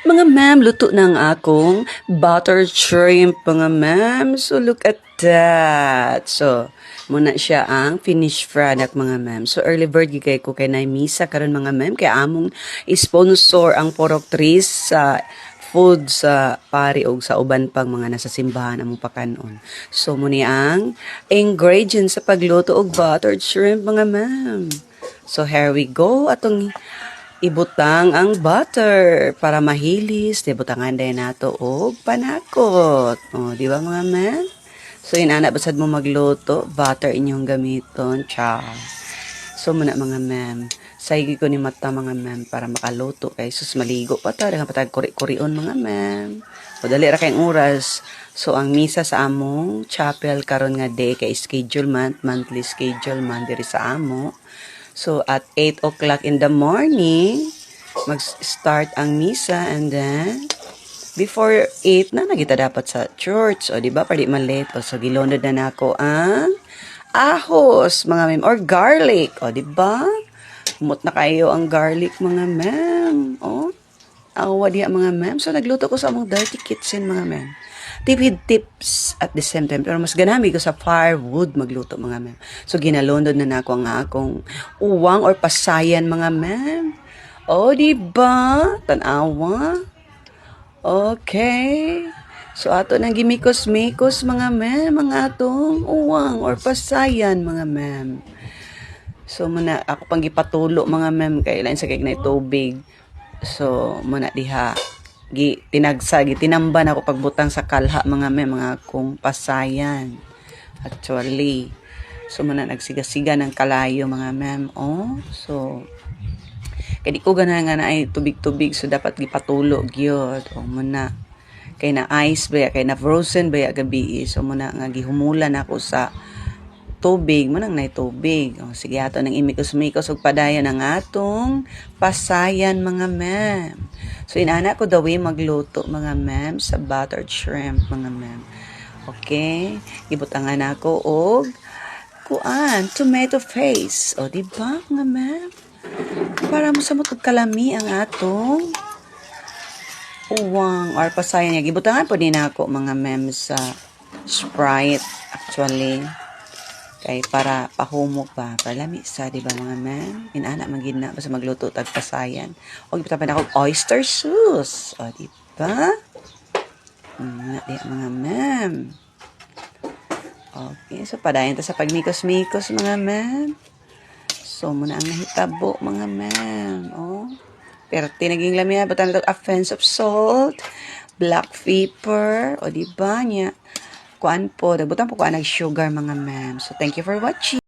Mga ma'am, luto na ang akong butter shrimp, mga ma'am. So, look at that. So, muna siya ang finished product, mga ma'am. So, early bird gigay ko kay Naimisa karon mga ma'am. Kaya among sponsor ang Porok Tris sa food sa pari o sa uban pang mga nasa simbahan among pakanon. So, muni ang ingredients sa pagluto og buttered shrimp, mga ma'am. So, here we go. Atong ibutang ang butter para mahilis. Ibutangan din nato og panakot. O, di ba mga ma'am? So, inana basad mo magluto, butter inyong gamiton. Char. So, muna mga ma'am. Saigi ko ni mata mga ma'am para makaluto. Kay sus maligo pa ta. Dagan patag kuri-kurion mga ma'am. O, dali ra kayong oras. So, ang misa sa among chapel karon nga day kay schedule monthly schedule man diri sa amo. So, at 8 o'clock in the morning, mag-start ang misa and then, before 8 na nagita dapat sa church. O, di ba? Pwede man late. O, so, gilunod na nako ang ahos, mga ma'am, or garlic. O, di ba? Umot na kayo ang garlic, mga ma'am. O, awa diya, mga ma'am. So, nagluto ko sa among dirty kitchen, mga ma'am. Tipid tips at the same time. Pero mas ganami ko sa firewood magluto, mga ma'am. So, ginalondod na nako ang akong uwang or pasayan, mga ma'am. O, diba? Tanawa. Okay. So, ato nang gimikos-mikos, mga ma'am. Mga atong uwang or pasayan, mga ma'am. So, muna ako pang gipatulo, mga ma'am. Kailan sa kay na tubig. So, muna diha. Tinamban ako pagbutang sa kalha, mga mga kong pasayan. Actually. So, muna nagsiga-siga ng kalayo, mga ma'am. Oh, so, kaya di ko gana nga na ay tubig-tubig. So, dapat gipatulo, gyud. O, muna. Kaya na ice ba, kaya na frozen ba, gabi. So, muna nga gihumulan ako sa tubig, manang na tubig. O, sige, ato nang imikos-mikos og padayon ang atong pasayan, mga ma'am. So, inana ko daw magluto, mga ma'am, sa buttered shrimp, mga ma'am. Okay? Ibutangan ako og tomato paste. O, diba, mga ma'am? Para mo sa matog kalami ang atong uwang or pasayan niya. Ibutangan po din ako, mga ma'am, sa Sprite, actually. Kay para pahumok ba, para lami sa, di ba, mga ma'am? Inana magid na basta magluto tag pasayan. O gipatapan ako oyster sauce. O, di ba? Mga ma'am. Okay, so padayon ta sa pagmikos-mikos, mga ma'am. So, muna ang nahitabo, mga ma'am. O, pero tinaging lami na, batan ito a pinch of salt, black pepper, o, di ba niya? Kuan po, dabutan po kuan nag sugar, mga ma'am. So, thank you for watching.